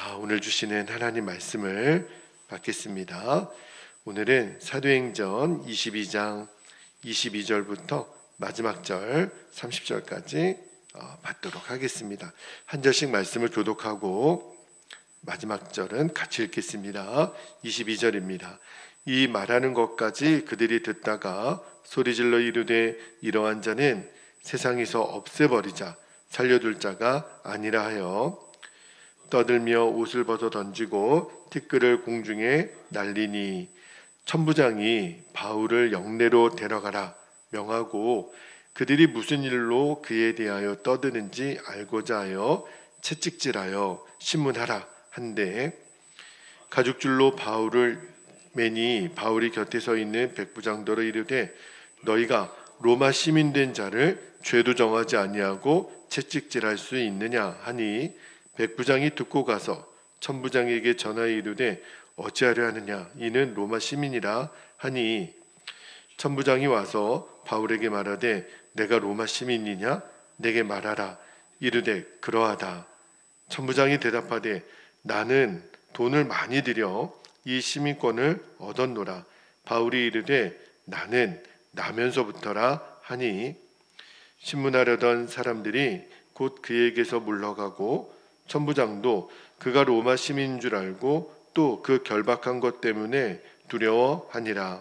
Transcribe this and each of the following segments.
자, 오늘 주시는 하나님 말씀을 받겠습니다. 오늘은 사도행전 22장 22절부터 마지막 절 30절까지 받도록 하겠습니다. 한 절씩 말씀을 교독하고 마지막 절은 같이 읽겠습니다. 22절입니다. 이 말하는 것까지 그들이 듣다가 소리질러 이르되 이러한 자는 세상에서 없애버리자 살려둘 자가 아니라 하여 떠들며 옷을 벗어 던지고 티끌을 공중에 날리니 천부장이 바울을 영내로 데려가라 명하고 그들이 무슨 일로 그에 대하여 떠드는지 알고자 하여 채찍질하여 신문하라 한데 가죽줄로 바울을 매니 바울이 곁에 서 있는 백부장더러 이르되 너희가 로마 시민된 자를 죄도 정하지 아니하고 채찍질할 수 있느냐 하니 백부장이 듣고 가서 천부장에게 전하여 이르되 어찌하려 하느냐 이는 로마 시민이라 하니 천부장이 와서 바울에게 말하되 내가 로마 시민이냐 내게 말하라 이르되 그러하다. 천부장이 대답하되 나는 돈을 많이 들여 이 시민권을 얻었노라. 바울이 이르되 나는 나면서부터라 하니 신문하려던 사람들이 곧 그에게서 물러가고 천부장도 그가 로마 시민인 줄 알고 또 그 결박한 것 때문에 두려워하니라.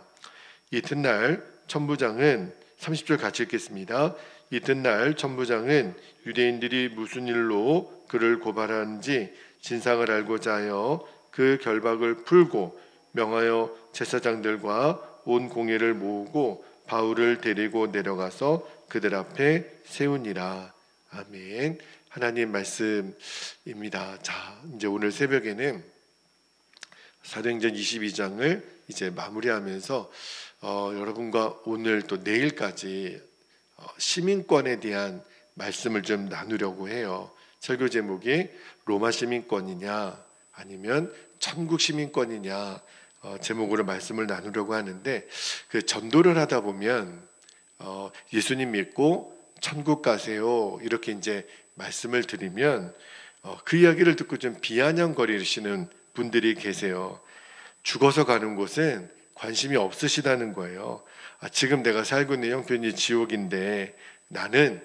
이튿날 천부장은 30절 같이 읽겠습니다. 이튿날 천부장은 유대인들이 무슨 일로 그를 고발하는지 진상을 알고자 하여 그 결박을 풀고 명하여 제사장들과 온 공회를 모으고 바울을 데리고 내려가서 그들 앞에 세우니라. 아멘. 하나님 말씀입니다. 자, 이제 오늘 새벽에는 사도행전 22장을 이제 마무리하면서 여러분과 오늘 또 내일까지 시민권에 대한 말씀을 좀 나누려고 해요. 설교 제목이 로마 시민권이냐 아니면 천국 시민권이냐 제목으로 말씀을 나누려고 하는데 그 전도를 하다 보면 예수님 믿고 천국 가세요 이렇게 이제 말씀을 드리면 그 이야기를 듣고 좀 비아냥거리시는 분들이 계세요. 죽어서 가는 곳은 관심이 없으시다는 거예요. 지금 내가 살고 있는 형편이 지옥인데 나는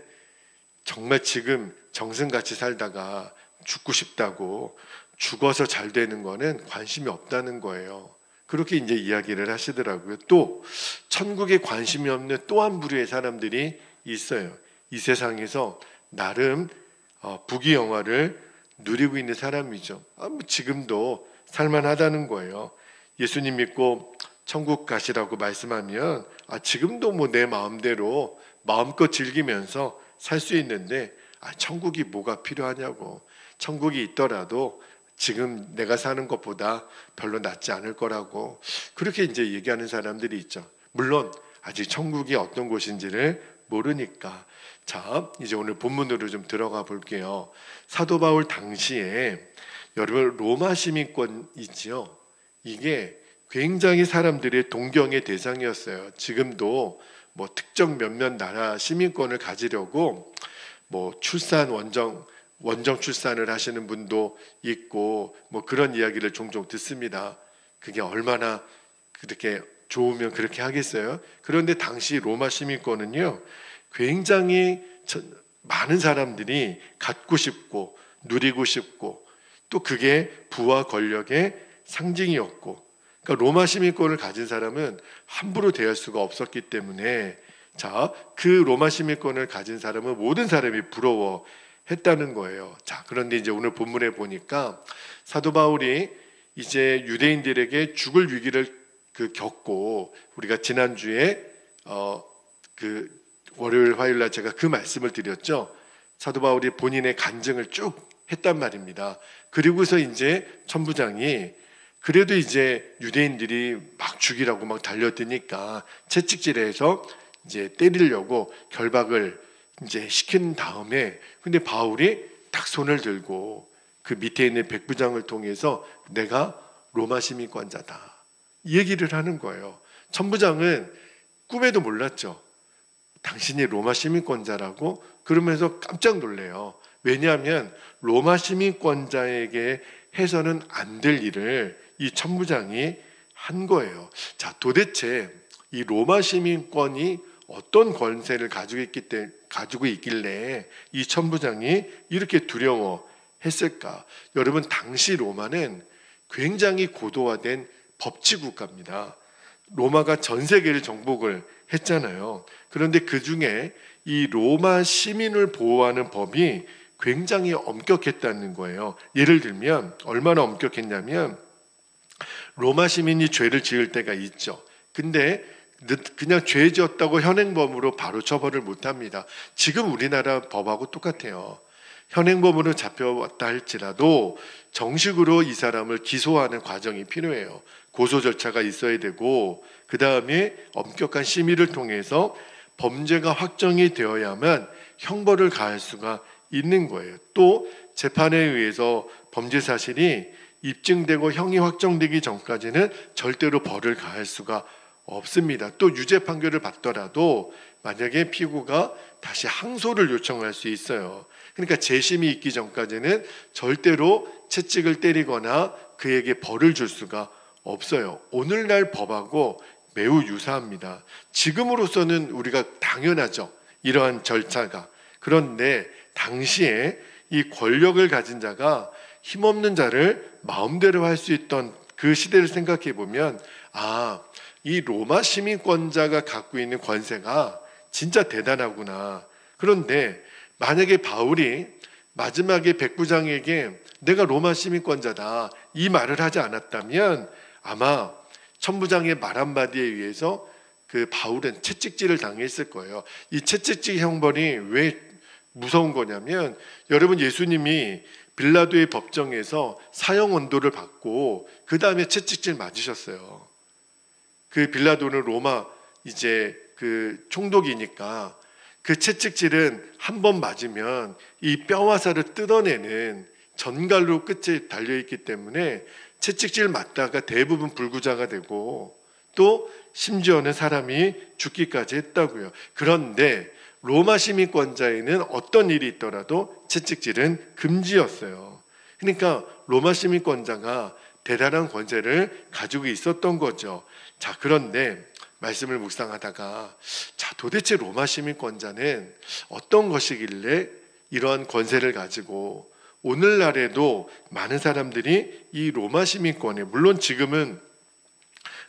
정말 지금 정승같이 살다가 죽고 싶다고 죽어서 잘 되는 거는 관심이 없다는 거예요. 그렇게 이제 이야기를 하시더라고요. 또 천국에 관심이 없는 또 한 부류의 사람들이 있어요. 이 세상에서 나름 부귀영화를 누리고 있는 사람이죠. 지금도 살만하다는 거예요. 예수님 믿고 천국 가시라고 말씀하면 지금도 뭐 내 마음대로 마음껏 즐기면서 살 수 있는데 천국이 뭐가 필요하냐고. 천국이 있더라도 지금 내가 사는 것보다 별로 낫지 않을 거라고 그렇게 이제 얘기하는 사람들이 있죠. 물론 아직 천국이 어떤 곳인지를 모르니까. 자, 이제 오늘 본문으로 좀 들어가 볼게요. 사도 바울 당시에 여러분 로마 시민권 있지요. 이게 굉장히 사람들의 동경의 대상이었어요. 지금도 뭐 특정 몇몇 나라 시민권을 가지려고 뭐 출산 원정 출산을 하시는 분도 있고 뭐 그런 이야기를 종종 듣습니다. 그게 얼마나 그렇게 좋으면 그렇게 하겠어요? 그런데 당시 로마 시민권은요 굉장히 많은 사람들이 갖고 싶고 누리고 싶고 또 그게 부와 권력의 상징이었고 그러니까 로마 시민권을 가진 사람은 함부로 대할 수가 없었기 때문에 자, 그 로마 시민권을 가진 사람은 모든 사람이 부러워했다는 거예요. 자, 그런데 이제 오늘 본문에 보니까 사도 바울이 이제 유대인들에게 죽을 위기를 겪고 우리가 지난주에 그 월요일 화요일날 제가 그 말씀을 드렸죠. 사도 바울이 본인의 간증을 쭉 했단 말입니다. 그리고서 이제 천부장이 그래도 이제 유대인들이 막 죽이라고 막 달려드니까 채찍질해서 이제 때리려고 결박을 이제 시킨 다음에 근데 바울이 딱 손을 들고 그 밑에 있는 백부장을 통해서 내가 로마 시민권자다 이 얘기를 하는 거예요. 천부장은 꿈에도 몰랐죠. 당신이 로마 시민권자라고 그러면서 깜짝 놀래요. 왜냐하면 로마 시민권자에게 해서는 안 될 일을 이 천부장이 한 거예요. 자, 도대체 이 로마 시민권이 어떤 권세를 가지고 있길래 이 천부장이 이렇게 두려워했을까? 여러분, 당시 로마는 굉장히 고도화된 법치 국가입니다. 로마가 전 세계를 정복을 했잖아요. 그런데 그 중에 이 로마 시민을 보호하는 법이 굉장히 엄격했다는 거예요. 예를 들면 얼마나 엄격했냐면, 로마 시민이 죄를 지을 때가 있죠. 근데 그냥 죄 지었다고 현행범으로 바로 처벌을 못합니다. 지금 우리나라 법하고 똑같아요. 현행범으로 잡혀왔다 할지라도 정식으로 이 사람을 기소하는 과정이 필요해요. 고소 절차가 있어야 되고, 그 다음에 엄격한 심의를 통해서 범죄가 확정이 되어야만 형벌을 가할 수가 있는 거예요. 또 재판에 의해서 범죄 사실이 입증되고 형이 확정되기 전까지는 절대로 벌을 가할 수가 없습니다. 또 유죄 판결을 받더라도 만약에 피고가 다시 항소를 요청할 수 있어요. 그러니까 재심이 있기 전까지는 절대로 채찍을 때리거나 그에게 벌을 줄 수가 없어요. 오늘날 법하고 매우 유사합니다. 지금으로서는 우리가 당연하죠, 이러한 절차가. 그런데 당시에 이 권력을 가진 자가 힘없는 자를 마음대로 할 수 있던 그 시대를 생각해 보면, 이 로마 시민권자가 갖고 있는 권세가 진짜 대단하구나. 그런데 만약에 바울이 마지막에 백부장에게 내가 로마 시민권자다 이 말을 하지 않았다면 아마 천부장의 말 한마디에 의해서 그 바울은 채찍질을 당했을 거예요. 이 채찍질 형벌이 왜 무서운 거냐면, 여러분, 예수님이 빌라도의 법정에서 사형 언도를 받고 그 다음에 채찍질 맞으셨어요. 그 빌라도는 로마 그 총독이니까 그 채찍질은 한 번 맞으면 이 뼈화살을 뜯어내는 전갈로 끝에 달려있기 때문에 채찍질 맞다가 대부분 불구자가 되고 또 심지어는 사람이 죽기까지 했다고요. 그런데 로마 시민권자에는 어떤 일이 있더라도 채찍질은 금지였어요. 그러니까 로마 시민권자가 대단한 권세를 가지고 있었던 거죠. 자, 그런데 말씀을 묵상하다가, 자, 도대체 로마 시민권자는 어떤 것이길래 이러한 권세를 가지고 오늘날에도 많은 사람들이 이 로마 시민권에, 물론 지금은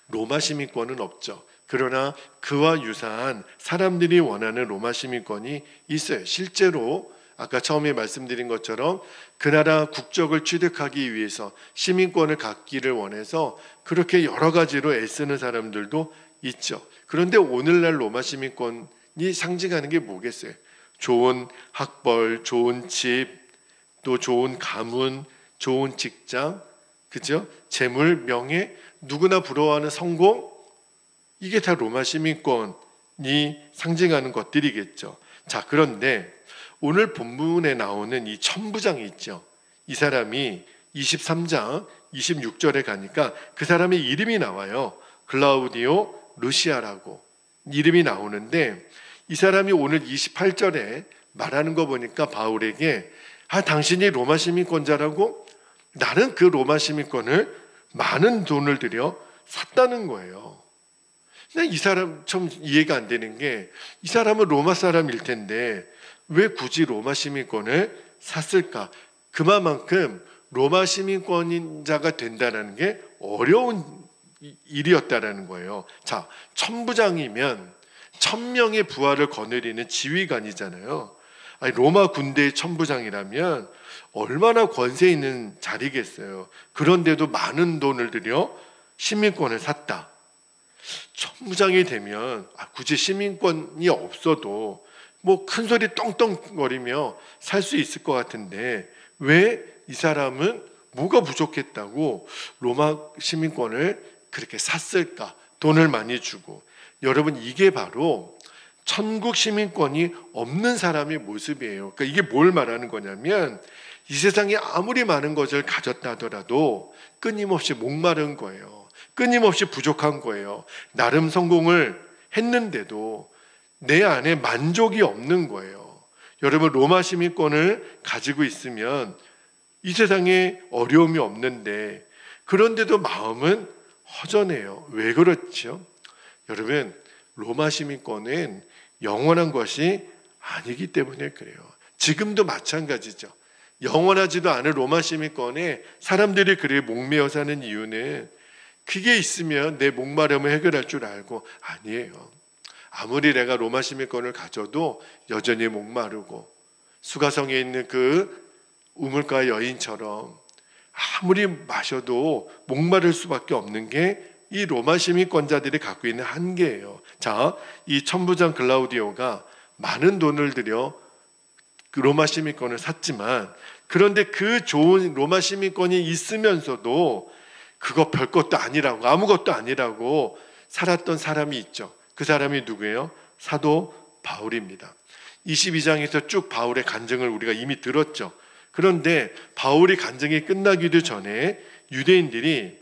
로마 시민권은 없죠. 그러나 그와 유사한 사람들이 원하는 로마 시민권이 있어요. 실제로 아까 처음에 말씀드린 것처럼 그 나라 국적을 취득하기 위해서 시민권을 갖기를 원해서 그렇게 여러 가지로 애쓰는 사람들도 있죠. 그런데 오늘날 로마 시민권이 상징하는 게 뭐겠어요? 좋은 학벌, 좋은 집, 또 좋은 가문, 좋은 직장, 그죠? 재물, 명예, 누구나 부러워하는 성공, 이게 다 로마 시민권이 상징하는 것들이겠죠. 자, 그런데 오늘 본문에 나오는 이 천부장이 있죠. 이 사람이 23장 26절에 가니까 그 사람의 이름이 나와요. 클라우디오 루시아라고 이름이 나오는데, 이 사람이 오늘 28절에 말하는 거 보니까 바울에게 당신이 로마 시민권자라고? 나는 그 로마 시민권을 많은 돈을 들여 샀다는 거예요. 근데 이 사람 좀 이해가 안 되는 게, 이 사람은 로마 사람일 텐데 왜 굳이 로마 시민권을 샀을까? 그만큼 로마 시민권자가 된다는 게 어려운 일이었다라는 거예요. 자, 천부장이면 1000명의 부하를 거느리는 지휘관이잖아요. 로마 군대의 천부장이라면 얼마나 권세 있는 자리겠어요. 그런데도 많은 돈을 들여 시민권을 샀다. 천부장이 되면 굳이 시민권이 없어도 뭐 큰 소리 떵떵거리며 살 수 있을 것 같은데 왜 이 사람은 뭐가 부족했다고 로마 시민권을 그렇게 샀을까? 돈을 많이 주고. 여러분, 이게 바로 천국 시민권이 없는 사람의 모습이에요. 그러니까 이게 뭘 말하는 거냐면, 이 세상에 아무리 많은 것을 가졌다 하더라도 끊임없이 목마른 거예요. 끊임없이 부족한 거예요. 나름 성공을 했는데도 내 안에 만족이 없는 거예요. 여러분, 로마 시민권을 가지고 있으면 이 세상에 어려움이 없는데 그런데도 마음은 허전해요. 왜 그렇죠? 여러분, 로마 시민권은 영원한 것이 아니기 때문에 그래요. 지금도 마찬가지죠. 영원하지도 않은 로마 시민권에 사람들이 그래 목매어 사는 이유는 그게 있으면 내 목마름을 해결할 줄 알고 아니에요. 아무리 내가 로마 시민권을 가져도 여전히 목마르고 수가성에 있는 그 우물가 여인처럼 아무리 마셔도 목마를 수밖에 없는 게 이 로마 시민권자들이 갖고 있는 한계예요. 자, 이 천부장 글라우디오가 많은 돈을 들여 그 로마 시민권을 샀지만 그런데 그 좋은 로마 시민권이 있으면서도 그거 별것도 아니라고 아무것도 아니라고 살았던 사람이 있죠. 그 사람이 누구예요? 사도 바울입니다. 22장에서 쭉 바울의 간증을 우리가 이미 들었죠. 그런데 바울이 간증이 끝나기도 전에 유대인들이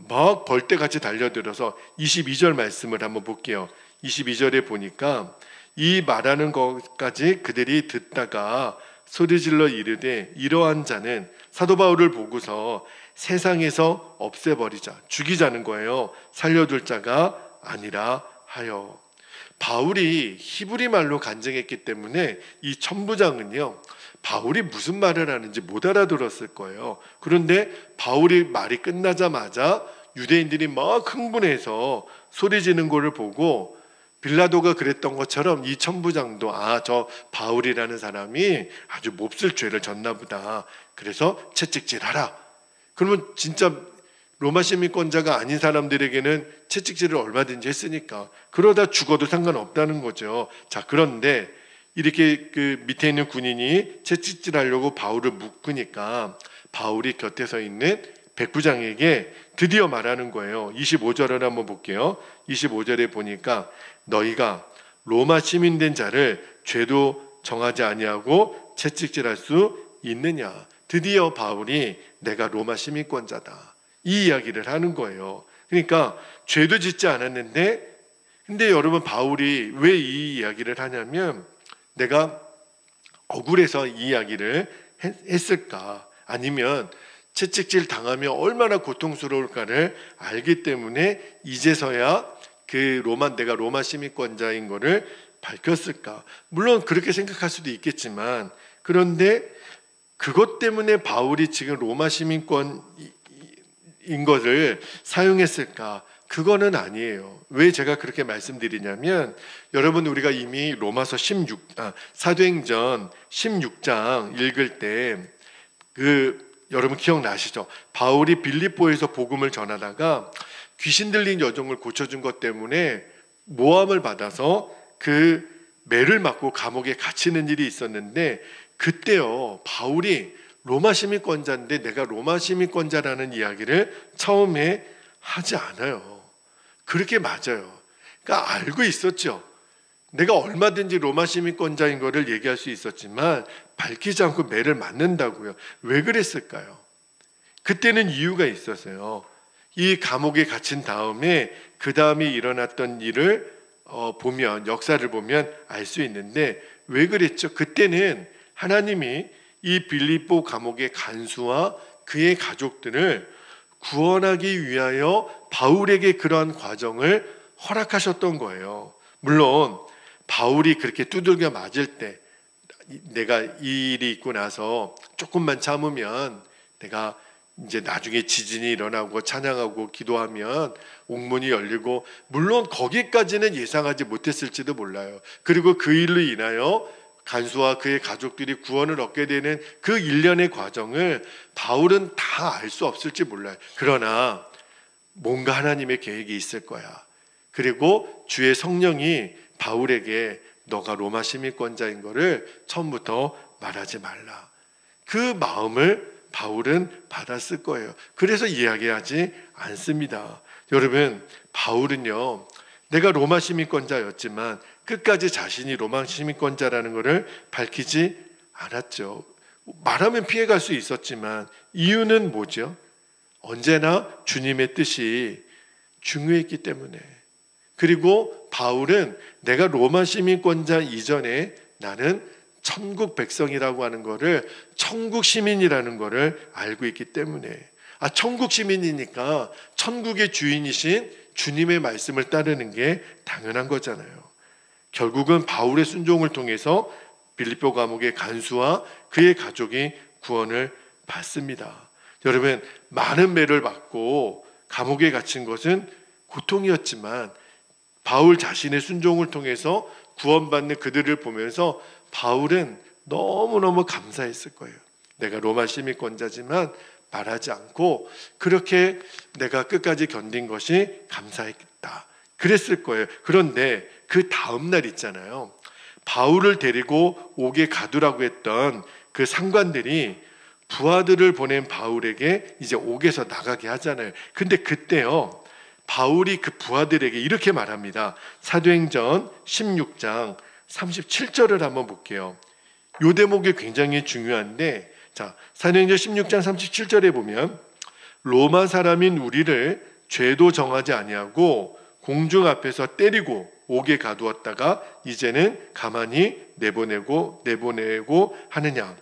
막 벌떼같이 달려들어서 22절 말씀을 한번 볼게요. 22절에 보니까 이 말하는 것까지 그들이 듣다가 소리질러 이르되 이러한 자는 사도 바울을 보고서 세상에서 없애버리자, 죽이자는 거예요. 살려둘 자가 아니라 하여. 바울이 히브리 말로 간증했기 때문에 이 천부장은요, 바울이 무슨 말을 하는지 못 알아들었을 거예요. 그런데 바울이 말이 끝나자마자 유대인들이 막 흥분해서 소리 지는 것을 보고 빌라도가 그랬던 것처럼 이 천부장도 저 바울이라는 사람이 아주 몹쓸 죄를 졌나 보다. 그래서 채찍질하라. 그러면 진짜 로마 시민권자가 아닌 사람들에게는 채찍질을 얼마든지 했으니까 그러다 죽어도 상관없다는 거죠. 자, 그런데 이렇게 그 밑에 있는 군인이 채찍질하려고 바울을 묶으니까 바울이 곁에 서 있는 백부장에게 드디어 말하는 거예요. 25절을 한번 볼게요. 25절에 보니까 너희가 로마 시민된 자를 죄도 정하지 아니하고 채찍질할 수 있느냐. 드디어 바울이 내가 로마 시민권자다, 이 이야기를 하는 거예요. 그러니까 죄도 짓지 않았는데, 근데 여러분 바울이 왜 이 이야기를 하냐면 내가 억울해서 이 이야기를 했을까, 아니면 채찍질 당하면 얼마나 고통스러울까를 알기 때문에 이제서야 내가 로마 시민권자인 거를 밝혔을까. 물론 그렇게 생각할 수도 있겠지만, 그런데 그것 때문에 바울이 지금 로마 시민권인 것을 사용했을까? 그거는 아니에요. 왜 제가 그렇게 말씀드리냐면, 여러분 우리가 이미 로마서 사도행전 16장 읽을 때 여러분 기억나시죠? 바울이 빌립보에서 복음을 전하다가 귀신 들린 여종을 고쳐준 것 때문에 모함을 받아서 그 매를 맞고 감옥에 갇히는 일이 있었는데, 그때요 바울이 로마 시민권자인데 내가 로마 시민권자라는 이야기를 처음에 하지 않아요. 그렇게 맞아요. 그러니까 알고 있었죠. 내가 얼마든지 로마 시민권자인 거를 얘기할 수 있었지만 밝히지 않고 매를 맞는다고요. 왜 그랬을까요? 그때는 이유가 있었어요. 이 감옥에 갇힌 다음에 그 다음에 일어났던 일을 보면, 역사를 보면 알 수 있는데 왜 그랬죠? 그때는 하나님이 이 빌립보 감옥의 간수와 그의 가족들을 구원하기 위하여 바울에게 그러한 과정을 허락하셨던 거예요. 물론 바울이 그렇게 두들겨 맞을 때 내가 이 일이 있고 나서 조금만 참으면 내가 이제 나중에 지진이 일어나고 찬양하고 기도하면 옥문이 열리고, 물론 거기까지는 예상하지 못했을지도 몰라요. 그리고 그 일로 인하여 간수와 그의 가족들이 구원을 얻게 되는 그 일련의 과정을 바울은 다 알 수 없을지 몰라요. 그러나 뭔가 하나님의 계획이 있을 거야. 그리고 주의 성령이 바울에게 너가 로마 시민권자인 거를 처음부터 말하지 말라, 그 마음을 바울은 받았을 거예요. 그래서 이야기하지 않습니다. 여러분, 바울은요 내가 로마 시민권자였지만 끝까지 자신이 로마 시민권자라는 것을 밝히지 않았죠. 말하면 피해갈 수 있었지만 이유는 뭐죠? 언제나 주님의 뜻이 중요했기 때문에. 그리고 바울은 내가 로마 시민권자 이전에 나는 천국 백성이라고 하는 거를 천국 시민이라는 거를 알고 있기 때문에, 천국 시민이니까 천국의 주인이신 주님의 말씀을 따르는 게 당연한 거잖아요. 결국은 바울의 순종을 통해서 빌립보 감옥의 간수와 그의 가족이 구원을 받습니다. 여러분, 많은 매를 받고 감옥에 갇힌 것은 고통이었지만 바울 자신의 순종을 통해서 구원받는 그들을 보면서 바울은 너무너무 감사했을 거예요. 내가 로마 시민권자지만 말하지 않고 그렇게 내가 끝까지 견딘 것이 감사했다, 그랬을 거예요. 그런데 그 다음 날 있잖아요. 바울을 데리고 옥에 가두라고 했던 그 상관들이 부하들을 보낸 바울에게 이제 옥에서 나가게 하잖아요. 근데 그때요, 바울이 그 부하들에게 이렇게 말합니다. 사도행전 16장 37절을 한번 볼게요. 이 대목이 굉장히 중요한데, 자, 사도행전 16장 37절에 보면 로마 사람인 우리를 죄도 정하지 아니하고 공중 앞에서 때리고 옥에 가두었다가 이제는 가만히 내보내고 하느냐?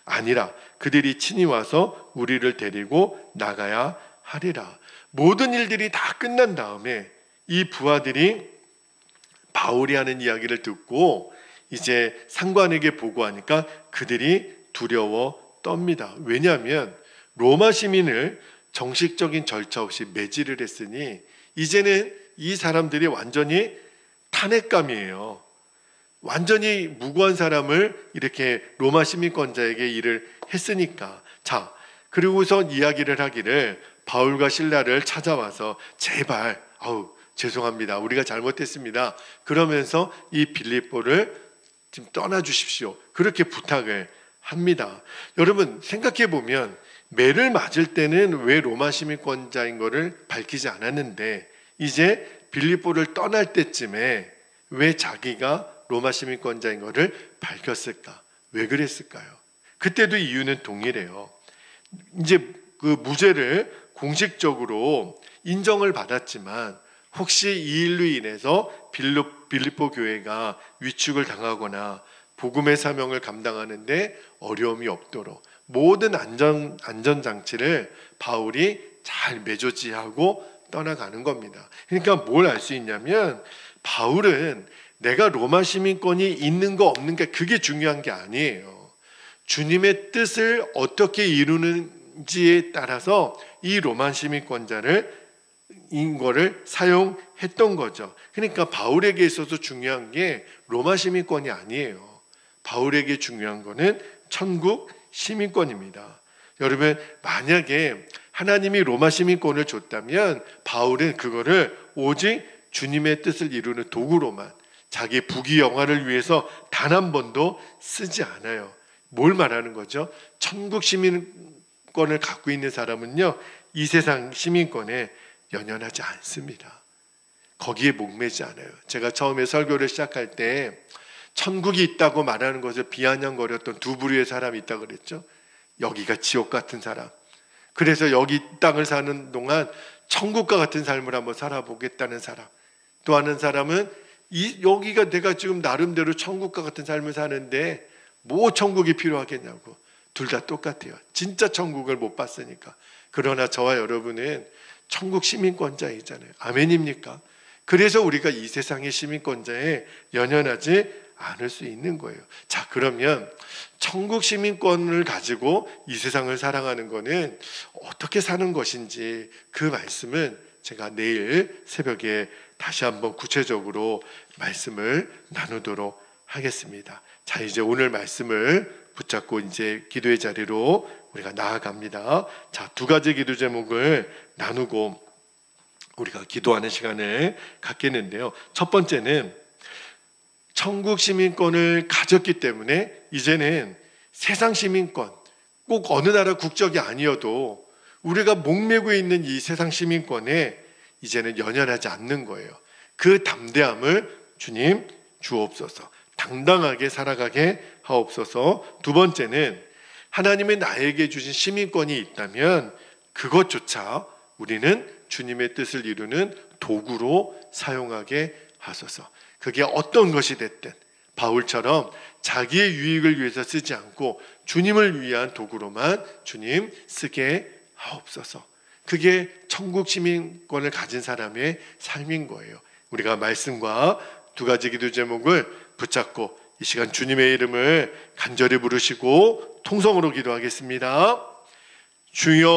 아니라 그들이 친히 와서 우리를 데리고 나가야 하리라. 모든 일들이 다 끝난 다음에 이 부하들이 바울이 하는 이야기를 듣고 이제 상관에게 보고하니까 그들이 두려워 떱니다. 왜냐하면 로마 시민을 정식적인 절차 없이 매질을 했으니 이제는 이 사람들이 완전히 탄핵감이에요. 완전히 무고한 사람을 이렇게 로마 시민권자에게 일을 했으니까. 자, 그리고서 이야기를 하기를 바울과 실라를 찾아와서 제발 죄송합니다, 우리가 잘못했습니다, 그러면서 이 빌립보를 지금 떠나주십시오, 그렇게 부탁을 합니다. 여러분, 생각해 보면 매를 맞을 때는 왜 로마 시민권자인 것을 밝히지 않았는데 이제 빌립보를 떠날 때쯤에 왜 자기가 로마 시민권자인 것을 밝혔을까? 왜 그랬을까요? 그때도 이유는 동일해요. 이제 그 무죄를 공식적으로 인정을 받았지만 혹시 이 일로 인해서 빌립보 교회가 위축을 당하거나 복음의 사명을 감당하는데 어려움이 없도록 모든 안전장치를 바울이 잘 매조지하고 떠나가는 겁니다. 그러니까 뭘 알 수 있냐면 바울은 내가 로마 시민권이 있는 거 없는 게 그게 중요한 게 아니에요. 주님의 뜻을 어떻게 이루는지에 따라서 이 로마 시민권자를 인거를 사용했던 거죠. 그러니까 바울에게 있어서 중요한 게 로마 시민권이 아니에요. 바울에게 중요한 거는 천국 시민권입니다. 여러분, 만약에 하나님이 로마 시민권을 줬다면 바울은 그거를 오직 주님의 뜻을 이루는 도구로만, 자기 부귀영화를 위해서 단 한 번도 쓰지 않아요. 뭘 말하는 거죠? 천국 시민권을 갖고 있는 사람은요, 이 세상 시민권에 연연하지 않습니다. 거기에 목매지 않아요. 제가 처음에 설교를 시작할 때 천국이 있다고 말하는 것을 비아냥거렸던 두 부류의 사람이 있다고 그랬죠. 여기가 지옥 같은 사람, 그래서 여기 땅을 사는 동안 천국과 같은 삶을 한번 살아보겠다는 사람, 또 하는 사람은 여기가 내가 지금 나름대로 천국과 같은 삶을 사는데 뭐 천국이 필요하겠냐고. 둘 다 똑같아요. 진짜 천국을 못 봤으니까. 그러나 저와 여러분은 천국 시민권자이잖아요. 아멘입니까? 그래서 우리가 이 세상의 시민권자에 연연하지 않을 수 있는 거예요. 자, 그러면 천국 시민권을 가지고 이 세상을 살아가는 것은 어떻게 사는 것인지 그 말씀은 제가 내일 새벽에 다시 한번 구체적으로 말씀을 나누도록 하겠습니다. 자, 이제 오늘 말씀을 붙잡고 이제 기도의 자리로 우리가 나아갑니다. 자, 두 가지 기도 제목을 나누고 우리가 기도하는 시간을 갖겠는데요. 첫 번째는 천국 시민권을 가졌기 때문에 이제는 세상 시민권, 꼭 어느 나라 국적이 아니어도 우리가 목매고 있는 이 세상 시민권에 이제는 연연하지 않는 거예요. 그 담대함을 주님 주옵소서. 당당하게 살아가게 하옵소서. 두 번째는 하나님의 나에게 주신 시민권이 있다면 그것조차 우리는 주님의 뜻을 이루는 도구로 사용하게 하소서. 그게 어떤 것이 됐든 바울처럼 자기의 유익을 위해서 쓰지 않고 주님을 위한 도구로만 주님 쓰게 하옵소서. 그게 천국 시민권을 가진 사람의 삶인 거예요. 우리가 말씀과 두 가지 기도 제목을 붙잡고 이 시간 주님의 이름을 간절히 부르시고 통성으로 기도하겠습니다. 주여